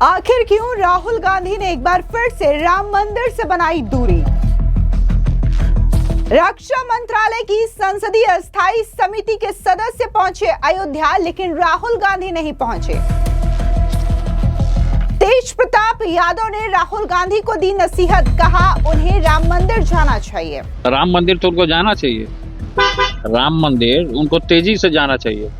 आखिर क्यों राहुल गांधी ने एक बार फिर से राम मंदिर से बनाई दूरी? रक्षा मंत्रालय की संसदीय स्थायी समिति के सदस्य पहुंचे अयोध्या, लेकिन राहुल गांधी नहीं पहुंचे। तेज प्रताप यादव ने राहुल गांधी को दी नसीहत, कहा उन्हें राम मंदिर जाना चाहिए। राम मंदिर तो उनको जाना चाहिए, राम मंदिर उनको तेजी से जाना चाहिए।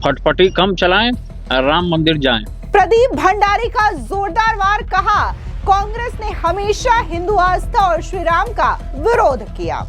फटफटी कम चलाएं और राम मंदिर जाएं। प्रदीप भंडारी का जोरदार वार, कहा कांग्रेस ने हमेशा हिंदू आस्था और श्री राम का विरोध किया।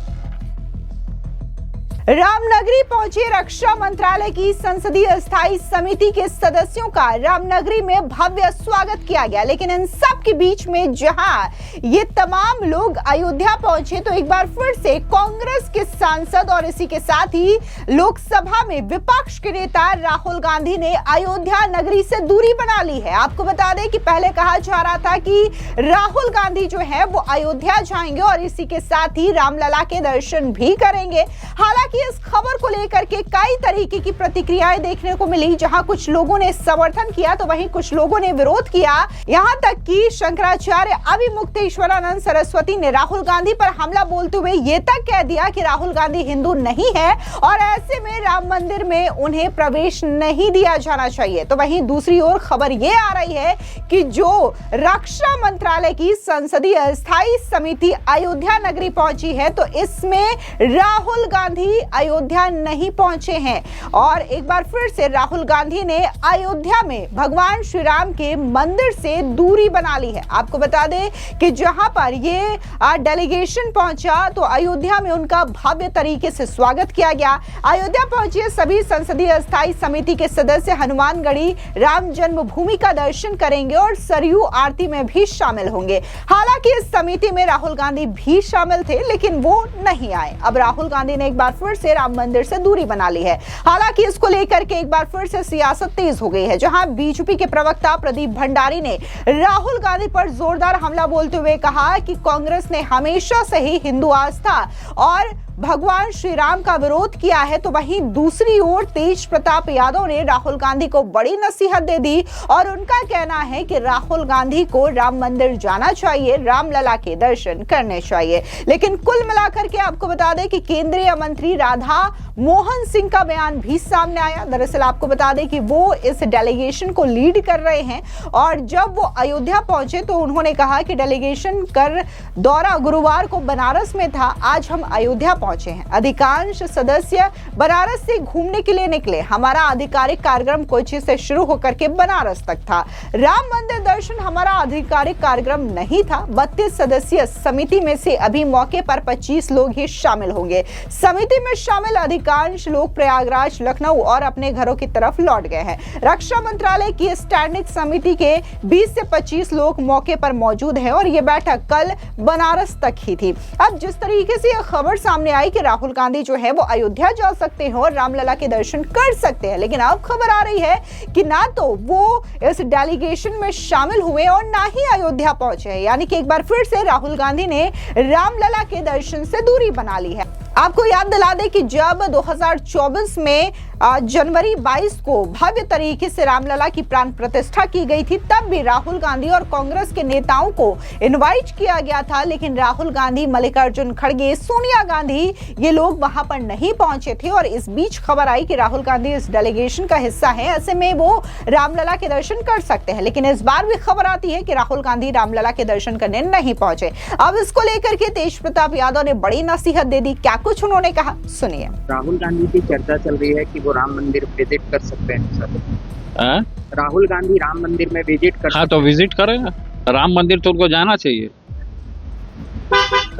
रामनगरी पहुंचे रक्षा मंत्रालय की संसदीय स्थायी समिति के सदस्यों का रामनगरी में भव्य स्वागत किया गया, लेकिन इन सब के बीच में जहां ये तमाम लोग अयोध्या पहुंचे तो एक बार फिर से कांग्रेस के सांसद और इसी के साथ ही लोकसभा में विपक्ष के नेता राहुल गांधी ने अयोध्या नगरी से दूरी बना ली है। आपको बता दें कि पहले कहा जा रहा था कि राहुल गांधी जो है वो अयोध्या जाएंगे और इसी के साथ ही रामलला के दर्शन भी करेंगे। हालांकि इस खबर को लेकर के कई तरीके की प्रतिक्रियाएं देखने को मिली, जहां कुछ लोगों ने समर्थन किया तो वहीं कुछ लोगों ने विरोध किया। यहां तक कि शंकराचार्य अभिमुक्तेश्वरानंद सरस्वती ने राहुल गांधी पर हमला बोलते हुए ये तक कह दिया कि राहुल गांधी हिंदू नहीं है और ऐसे में राम मंदिर में उन्हें प्रवेश नहीं दिया जाना चाहिए। तो वहीं दूसरी ओर खबर ये आ रही है कि जो रक्षा मंत्रालय की संसदीय स्थायी समिति अयोध्या नगरी पहुंची है तो इसमें राहुल गांधी अयोध्या नहीं पहुंचे हैं और एक बार फिर से राहुल गांधी ने अयोध्या में भगवान श्री राम के मंदिर से दूरी बना ली है। आपको बता दें कि जहां पर ये डेलीगेशन पहुंचा तो अयोध्या में उनका भव्य तरीके से स्वागत किया गया। अयोध्या पहुंचे सभी संसदीय स्थायी समिति के सदस्य हनुमानगढ़ी राम जन्मभूमि का दर्शन करेंगे और सरयू आरती में भी शामिल होंगे। हालांकि इस समिति में राहुल गांधी भी शामिल थे, लेकिन वो नहीं आए। अब राहुल गांधी ने एक बार फिर से राम मंदिर से दूरी बना ली है। हालांकि इसको लेकर के एक बार फिर से सियासत तेज हो गई है, जहां बीजेपी के प्रवक्ता प्रदीप भंडारी ने राहुल गांधी पर जोरदार हमला बोलते हुए कहा कि कांग्रेस ने हमेशा से ही हिंदू आस्था और भगवान श्री राम का विरोध किया है। तो वहीं दूसरी ओर तेज प्रताप यादव ने राहुल गांधी को बड़ी नसीहत दे दी और उनका कहना है कि राहुल गांधी को राम मंदिर जाना चाहिए, रामलला के दर्शन करने चाहिए। लेकिन कुल मिलाकर के आपको बता दें कि केंद्रीय मंत्री राधा मोहन सिंह का बयान भी सामने आया। दरअसल आपको बता दें कि वो इस डेलीगेशन को लीड कर रहे हैं और जब वो अयोध्या पहुंचे तो उन्होंने कहा कि डेलीगेशन कर दौरा गुरुवार को बनारस में था, आज हम अयोध्या पहुंचे हैं। अधिकांश सदस्य बनारस से घूमने के लिए निकले। हमारा आधिकारिक कार्यक्रम कोच्चि से शुरू होकर के बनारस तक था। राम मंदिर दर्शन हमारा आधिकारिक कार्यक्रम नहीं था। 32 सदस्यीय समिति में से अभी मौके पर 25 लोग ही शामिल होंगे। समिति में शामिल अधिकांश लोग प्रयागराज, लखनऊ और अपने घरों की तरफ लौट गए हैं। रक्षा मंत्रालय की स्टैंडिंग समिति के 20 से 25 लोग मौके पर मौजूद हैं और यह बैठक कल बनारस तक ही थी। अब जिस तरीके से यह खबर सामने आई कि राहुल गांधी जो है वो अयोध्या जा सकते हैं और रामलला के दर्शन कर सकते हैं, लेकिन अब खबर आ रही है कि ना तो वो इस डेलीगेशन में शामिल हुए और ना ही अयोध्या पहुंचे हैं। यानी कि एक बार फिर से राहुल गांधी ने रामलला के दर्शन से दूरी बना ली है। आपको याद दिला दें कि जब 2024 में जनवरी 22 को भव्य तरीके से रामलला की प्राण प्रतिष्ठा की गई थी, तब भी राहुल गांधी और कांग्रेस के नेताओं को इनवाइट किया गया था, लेकिन राहुल गांधी, मल्लिकार्जुन खड़गे, सोनिया गांधी ये लोग वहां पर नहीं पहुंचे थे और इस बीच खबर आई कि राहुल गांधी इस डेलीगेशन का हिस्सा है, ऐसे में वो रामलला के दर्शन कर सकते हैं। लेकिन इस बार भी खबर आती है कि राहुल गांधी रामलला के दर्शन करने नहीं पहुंचे। अब इसको लेकर के तेज प्रताप यादव ने बड़ी नसीहत दे दी। क्या कुछ उन्होंने कहा, सुनिए। राहुल गांधी की चर्चा चल रही है कि वो राम मंदिर विजिट कर सकते हैं सर। राहुल गांधी राम मंदिर में विजिट कर हाँ तो विजिट करें ना। राम मंदिर तो उनको जाना चाहिए,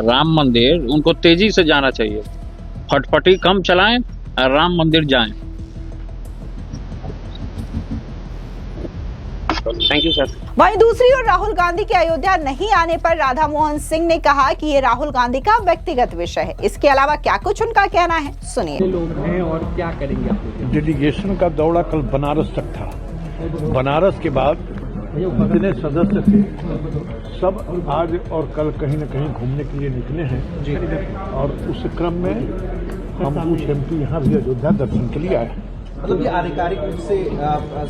राम मंदिर उनको तेजी से जाना चाहिए। फटफटी कम चलाएं और राम मंदिर जाएं। Thank you sir. वहीं दूसरी ओर राहुल गांधी के अयोध्या नहीं आने पर राधा मोहन सिंह ने कहा कि ये राहुल गांधी का व्यक्तिगत विषय है। इसके अलावा क्या कुछ उनका कहना है, सुनिए। लोग हैं और क्या करेंगे आप? डेलीगेशन का दौरा कल बनारस तक था। बनारस के बाद जितने सदस्य थे सब आज और कल कहीं न कहीं घूमने के लिए निकले हैं और उस क्रम में हम कुछ एमपी यहाँ भी अयोध्या दर्शन के लिए आए। मतलब ये आधिकारिक रूप से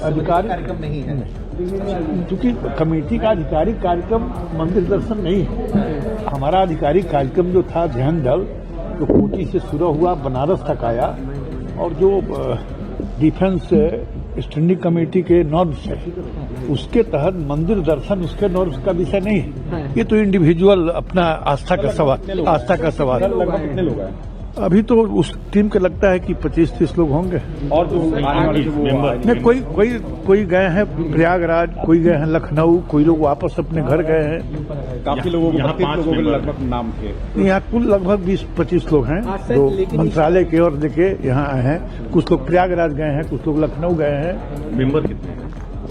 आधिकारिक कार्यक्रम नहीं है। क्योंकि कमेटी का आधिकारिक कार्यक्रम मंदिर दर्शन नहीं है। हमारा आधिकारिक कार्यक्रम जो था ध्यान दल, जो कोटी से शुरू हुआ, बनारस तक आया, और जो डिफेंस स्टैंडिंग कमेटी के नॉर्म्स है उसके तहत मंदिर दर्शन उसके नॉर्म्स का विषय नहीं है। ये तो इंडिविजुअल अपना आस्था का सवाल है। लगभग कितने लोग हैं? अभी तो उस टीम के लगता है कि 25-30 लोग होंगे। और जो आने वाले जो मेंबर नहीं, कोई गए हैं प्रयागराज, कोई गए हैं लखनऊ, कोई लोग वापस अपने घर गए हैं। काफी लोगों को, 32 लोगों के लगभग नाम थे। यहाँ कुल लगभग 20-25 लोग हैं जो मंत्रालय की ओर देके यहाँ आए हैं। कुछ लोग प्रयागराज गए हैं, कुछ लोग लखनऊ गए हैं। मेंबर कितने हैं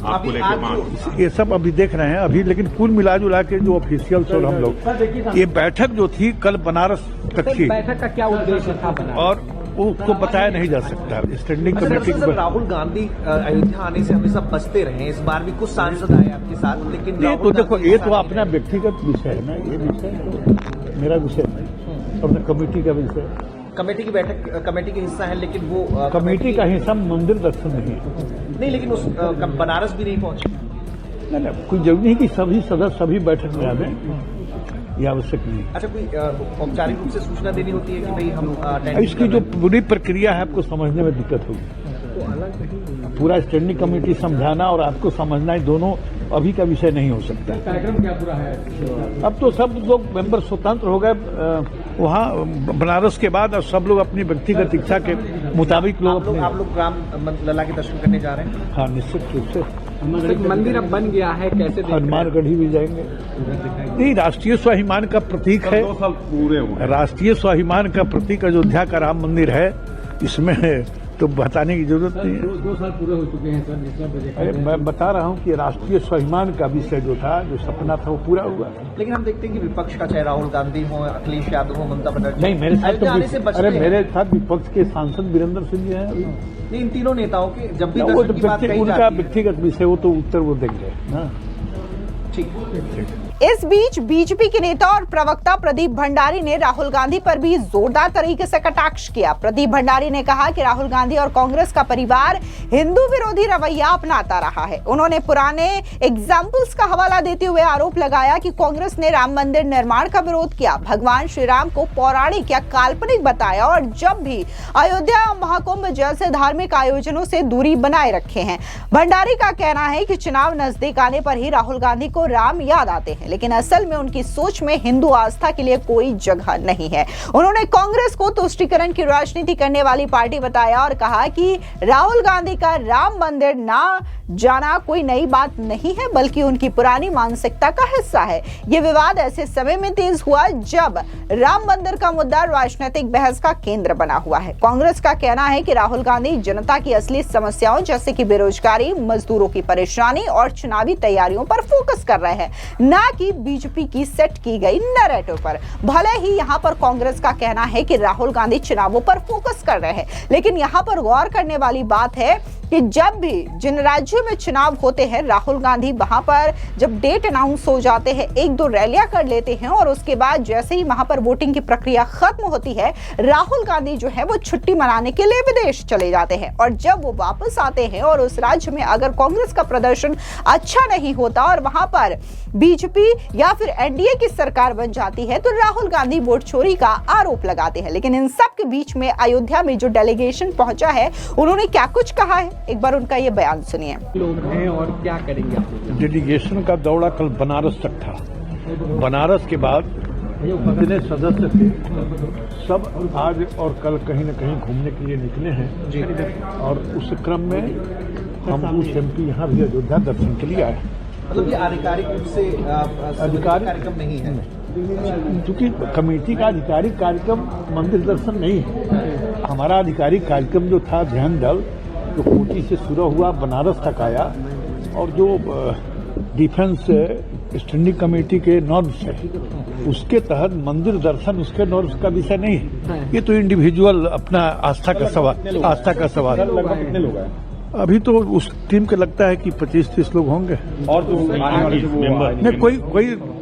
आपको लेकर? ये सब अभी देख रहे हैं अभी, लेकिन कुल मिला जुला के जो ऑफिशियल्स और हम लोग, ये बैठक जो थी कल बनारस तक थी, बैठक का क्या उद्देश्य था और उसको बताया नहीं जा सकता। Standing committee sir, Rahul Gandhi Ayodhya आने से हमेशा बचते रहे। इस बार भी कुछ सांसद आए आपके साथ, लेकिन ये तो देखो, ये तो अपना व्यक्तिगत विषय है ना, ये विषय मेरा विषय नहीं, अपने कमेटी का विषय। कमेटी की बैठक कमेटी का हिस्सा है, लेकिन वो कमेटी का हिस्सा मंदिर दर्शन नहीं है। नहीं, लेकिन उस बनारस भी नहीं पहुंचे। नहीं, कोई जरूरी नहीं कि सभी सदस्य सभी बैठक में आ जाएं, ये आवश्यक नहीं। अच्छा, कोई औपचारिक रूप से सूचना देनी होती है कि भाई हम अटेंड इसकी जो पूरी प्रक्रिया है आपको समझने में दिक्कत होगी। पूरा स्टैंडिंग कमेटी समझाना और आपको समझना, ही दोनों अभी का विषय नहीं हो सकता। कार्यक्रम क्या पूरा है? अब तो सब लोग मेंबर स्वतंत्र हो गए वहाँ बनारस के बाद, और सब लोग अपनी व्यक्तिगत इच्छा के मुताबिक लोग आप लोग राम लला के दर्शन करने जा रहे हैं? हाँ, निश्चित रूप से। मंदिर अब बन गया है, कैसे हनुमानगढ़ी भी जाएंगे। नहीं, राष्ट्रीय स्वाभिमान का प्रतीक है। 2 साल पूरे हुए। राष्ट्रीय स्वाभिमान का प्रतीक अयोध्या का राम मंदिर है, इसमें तो बताने की जरूरत नहीं है। 2 साल पूरे हो चुके हैं सर। अरे मैं बता रहा हूँ कि राष्ट्रीय स्वाभिमान का विषय जो था, जो सपना था, वो पूरा हुआ। लेकिन हम देखते हैं कि विपक्ष का, चाहे राहुल गांधी हो, अखिलेश यादव हो, ममता बनर्जी, नहीं, मेरे साथ अयोध्या आने से तो बचते अरे हैं। मेरे साथ विपक्ष के सांसद वीरेंद्र सिंह जी हैं अभी। नहीं, इन तीनों नेताओं के जब भी वो दर्शन तो की बात कही उनका जाती है। व्यक्तिगत विषय, वो तो उत्तर वो देंगे ना। ठीक। इस बीच बीजेपी के नेता और प्रवक्ता प्रदीप भंडारी ने राहुल गांधी पर भी जोरदार तरीके से कटाक्ष किया। प्रदीप भंडारी ने कहा कि राहुल गांधी और कांग्रेस का परिवार हिंदू विरोधी रवैया अपनाता रहा है। उन्होंने पुराने एग्जाम्पल्स का हवाला देते हुए आरोप लगाया कि कांग्रेस ने राम मंदिर निर्माण का विरोध किया, भगवान श्री राम को पौराणिक या काल्पनिक बताया, और जब भी अयोध्या महाकुंभ जैसे धार्मिक आयोजनों से दूरी बनाए रखे हैं। भंडारी का कहना है कि चुनाव नजदीक आने पर ही राहुल गांधी को राम याद आते हैं, लेकिन असल में उनकी सोच में हिंदू आस्था के लिए कोई जगह नहीं है। उन्होंने कांग्रेस को तुष्टीकरण की राजनीति करने वाली पार्टी बताया और कहा कि राहुल गांधी का राम मंदिर ना जाना कोई नई बात नहीं है, बल्कि उनकी पुरानी मानसिकता का हिस्सा है। यह विवाद ऐसे समय में तेज हुआ जब राम मंदिर का मुद्दा राजनीतिक बहस का केंद्र बना हुआ है। कांग्रेस का कहना है कि राहुल गांधी जनता की असली समस्याओं जैसे कि बेरोजगारी, मजदूरों की परेशानी और चुनावी तैयारियों पर फोकस कर रहे हैं, न कि बीजेपी की सेट की गई नैरेटिव पर। भले ही यहां पर कांग्रेस का कहना है कि राहुल गांधी चुनावों पर फोकस कर रहे हैं, लेकिन यहां पर गौर करने वाली बात है कि जब भी जिन राज्यों में चुनाव होते हैं, राहुल गांधी वहां पर जब डेट अनाउंस हो जाते हैं, 1-2 रैलियां कर लेते हैं और उसके बाद जैसे ही वहां पर वोटिंग की प्रक्रिया खत्म होती है, राहुल गांधी जो है वो छुट्टी मनाने के लिए विदेश चले जाते हैं। और जब वो वापस आते हैं और उस राज्य में अगर कांग्रेस का प्रदर्शन अच्छा नहीं होता और वहां पर बीजेपी या फिर एनडीए की सरकार बन जाती है, तो राहुल गांधी वोट चोरी का आरोप लगाते हैं। लेकिन इन सब के बीच में अयोध्या में जो डेलीगेशन पहुंचा है, उन्होंने क्या कुछ कहा है, एक बार उनका ये बयान सुनिए। लोग हैं और क्या करेंगे आप लोग? डेलीगेशन का दौरा कल बनारस तक था। बनारस के बाद जितने सदस्य थे सब आज और कल कहीं न कहीं घूमने के लिए निकले हैं, और उस क्रम में हम कुछ एमपी यहाँ भी अयोध्या दर्शन के लिए आए। मतलब ये आधिकारिक रूप से आधिकारिक कार्यक्रम नहीं है, क्योंकि कमेटी का आधिकारिक कार्यक्रम मंदिर दर्शन नहीं है। हमारा आधिकारिक कार्यक्रम जो था ध्यान दल, जो कोटी से शुरू हुआ, बनारस तक आया, और जो डिफेंस स्टैंडिंग कमेटी के नॉर्म्स है उसके तहत मंदिर दर्शन उसके नॉर्म्स का विषय नहीं है। ये तो इंडिविजुअल अपना आस्था का सवाल लगभग कितने लोग हैं? अभी तो उस टीम को लगता है कि 25-30 लोग होंगे। और जो आने वाले जो मेंबर नहीं,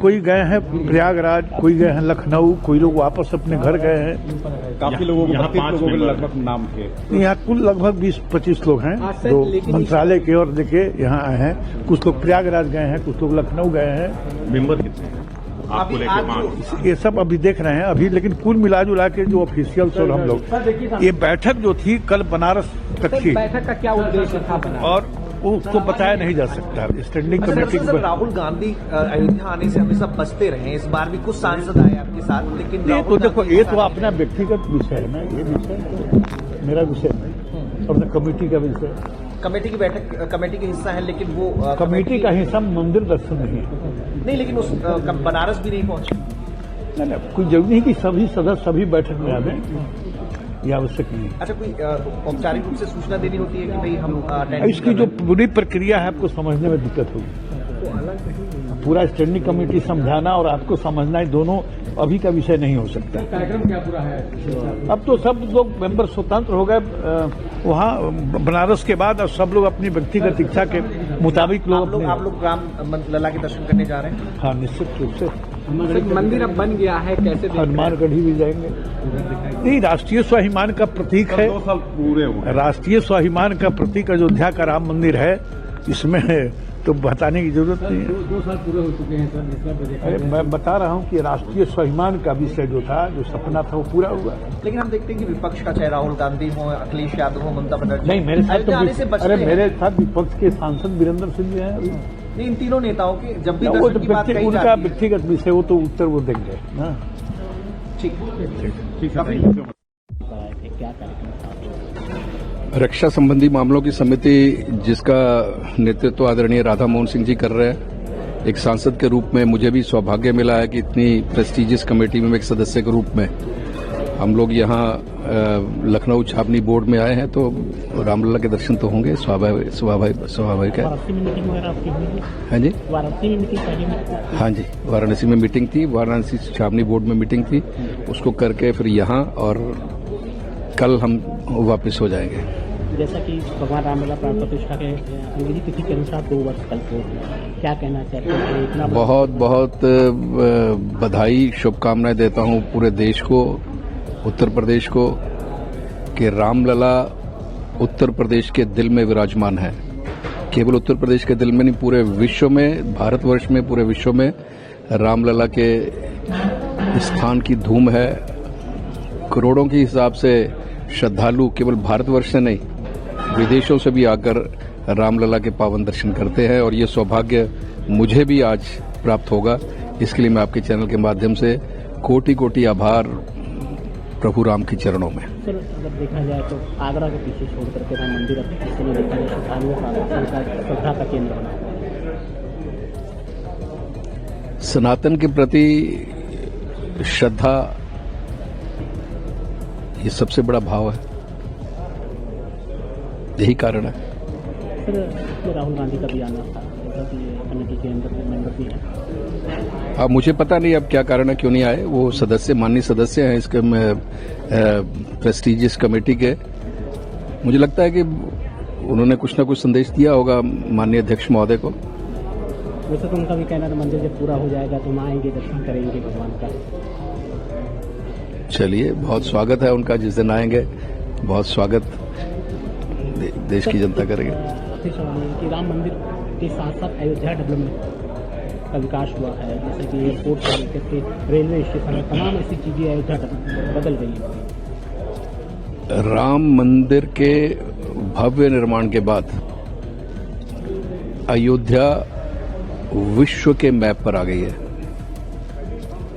कोई गए हैं प्रयागराज, कोई गए हैं लखनऊ, कोई लोग वापस अपने घर गए हैं। काफी लोगों को 32 लोगों के लगभग नाम थे। यहाँ कुल लगभग 20-25 लोग हैं जो मंत्रालय के और देखे यहाँ आए हैं। कुछ लोग प्रयागराज गए हैं, कुछ लोग लखनऊ गए हैं। मेंबर कितने हैं आपको लेके? 5। ये सब अभी देख रहे हैं अभी, लेकिन कुल मिला जुला के जो ऑफिशियल्स और हम लोग, ये बैठक जो थी कल बनारस तक थी बैठक का क्या उद्देश्य था और उसको बताया नहीं जा सकता। Standing committee sir, Rahul Gandhi Ayodhya आने से हमेशा बचते रहे, इस बार भी कुछ सांसद आए आपके साथ, लेकिन ये तो देखो, ये तो अपना व्यक्तिगत विषय है ना, ये विषय तो मेरा विषय नहीं और कमेटी का विषय। कमेटी की बैठक कमेटी का हिस्सा है, लेकिन वो कमेटी का हिस्सा मंदिर दर्शन नहीं है। नहीं, लेकिन उस बनारस भी नहीं पहुंचे। नहीं, कोई जरूरी नहीं कि सभी सदस्य सभी बैठक में आ जाएं, ये आवश्यक नहीं है। अच्छा, कोई औपचारिक रूप से सूचना देनी होती है कि भाई हम अटेंड? इसकी जो पूरी प्रक्रिया है आपको समझने में दिक्कत होगी। पूरा स्टैंडिंग कमेटी समझाना और आपको समझना, ये दोनों अभी का विषय नहीं हो सकता। कार्यक्रम क्या पूरा है? अब तो सब लोग मेंबर स्वतंत्र हो गए वहाँ बनारस के बाद, और सब लोग अपनी व्यक्तिगत इच्छा के मुताबिक आप लोग राम लला के दर्शन करने जा रहे हैं? हाँ, निश्चित रूप से। मंदिर अब बन गया है, कैसे हनुमानगढ़ी भी जाएंगे। नहीं, राष्ट्रीय स्वाभिमान का प्रतीक है। 2 साल पूरे हुए। राष्ट्रीय स्वाभिमान का प्रतीक अयोध्या का राम मंदिर है, इसमें तो बताने की जरूरत नहीं है। 2 साल पूरे हो चुके हैं सर, जिस तरह देखा। अरे मैं बता रहा हूँ कि राष्ट्रीय स्वाभिमान का विषय जो था, जो सपना था, वो पूरा हुआ। लेकिन हम देखते हैं कि विपक्ष का, चाहे राहुल गांधी हो, अखिलेश यादव हो, ममता बनर्जी, नहीं, मेरे साथ अयोध्या आने से तो बचते अरे हैं। मेरे साथ विपक्ष के सांसद वीरेंद्र सिंह जी हैं अभी। नहीं, इन तीनों नेताओं के जब भी वो दर्शन तो की बात कही उनका जाती है। व्यक्तिगत विषय, वो तो उत्तर वो देंगे ना। ठीक रक्षा संबंधी मामलों की समिति जिसका नेतृत्व आदरणीय राधा मोहन सिंह जी कर रहे हैं, एक सांसद के रूप में मुझे भी सौभाग्य मिला है कि इतनी प्रेस्टिजियस कमेटी में एक सदस्य के रूप में हम लोग यहाँ लखनऊ छावनी बोर्ड में आए हैं, तो रामलला के दर्शन तो होंगे, स्वाभाविक है। हाँ जी, हाँ जी, वाराणसी में मीटिंग थी, वाराणसी छावनी बोर्ड में मीटिंग थी, उसको करके फिर यहाँ, और कल हम वापस हो जाएंगे। जैसा कि भगवान रामलला प्राण प्रतिष्ठा के अंग्रेजी तिथि के अनुसार 2 वर्ष कल को, क्या कहना चाहते हैं? इतना बहुत बहुत बधाई, शुभकामनाएं देता हूं पूरे देश को, उत्तर प्रदेश को, कि रामलला उत्तर प्रदेश के दिल में विराजमान है। केवल उत्तर प्रदेश के दिल में नहीं, पूरे विश्व में, भारतवर्ष में, पूरे विश्व में रामलला के स्थान की धूम है। करोड़ों के हिसाब से श्रद्धालु केवल भारतवर्ष से नहीं, विदेशों से भी आकर रामलला के पावन दर्शन करते हैं, और ये सौभाग्य मुझे भी आज प्राप्त होगा। इसके लिए मैं आपके चैनल के माध्यम से कोटि कोटि आभार प्रभु राम के चरणों में। सर, अगर देखा जाए तो आगरा के पीछे छोड़ करके राम मंदिर अब इस समय देखा जाए श्रद्धालुओं का श्रद्धा का केंद्र बना हुआ है। सनातन के प्रति श्रद्धा ये सबसे बड़ा भाव है, यही कारण है। सर, राहुल गांधी का भी आना था, कमेटी के अंदर मेंबर भी है। अब मुझे पता नहीं अब क्या कारण है, क्यों नहीं आए। वो सदस्य, माननीय सदस्य हैं इसके प्रेस्टिजियस कमेटी के। मुझे लगता है कि उन्होंने कुछ ना कुछ संदेश दिया होगा माननीय अध्यक्ष महोदय को। वैसे तो उनका भी कहना था मंदिर जब पूरा हो जाएगा तो हम आएंगे, दर्शन करेंगे भगवान का। चलिए, बहुत स्वागत है उनका, जिस दिन आएंगे बहुत स्वागत देश की जनता करेगी। कि राम मंदिर के साथ साथ अयोध्या डेवलपमेंट का विकास हुआ है, जैसे कि एयरपोर्ट से लेकर के रेलवे स्टेशन, तमाम ऐसी चीजें अयोध्या बदल गई है। राम मंदिर के भव्य निर्माण के बाद अयोध्या विश्व के मैप पर आ गई है।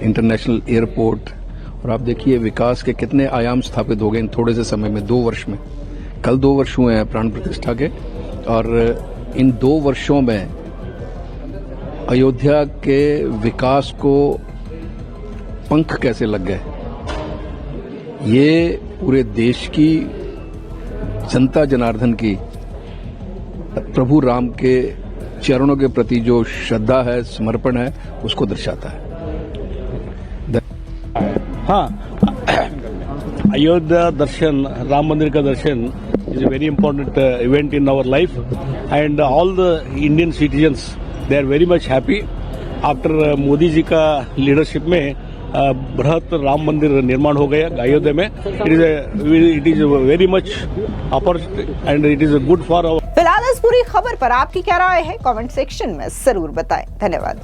इंटरनेशनल एयरपोर्ट, और आप देखिए विकास के कितने आयाम स्थापित हो गए इन थोड़े से समय में, 2 वर्ष में। कल 2 वर्ष हुए हैं प्राण प्रतिष्ठा के, और इन 2 वर्षों में अयोध्या के विकास को पंख कैसे लग गए, ये पूरे देश की जनता जनार्दन की प्रभु राम के चरणों के प्रति जो श्रद्धा है, समर्पण है, उसको दर्शाता है। हाँ, अयोध्या दर्शन, राम मंदिर का दर्शन is a very important event in our life, and all the Indian citizens, they are very much happy. After Modi ji का लीडरशिप में बृहत राम मंदिर निर्माण हो गया अयोध्या में. It is very much opportunity and it is good for our. फिलहाल इस पूरी खबर पर आपकी क्या राय है, कमेंट सेक्शन में जरूर बताएं. धन्यवाद.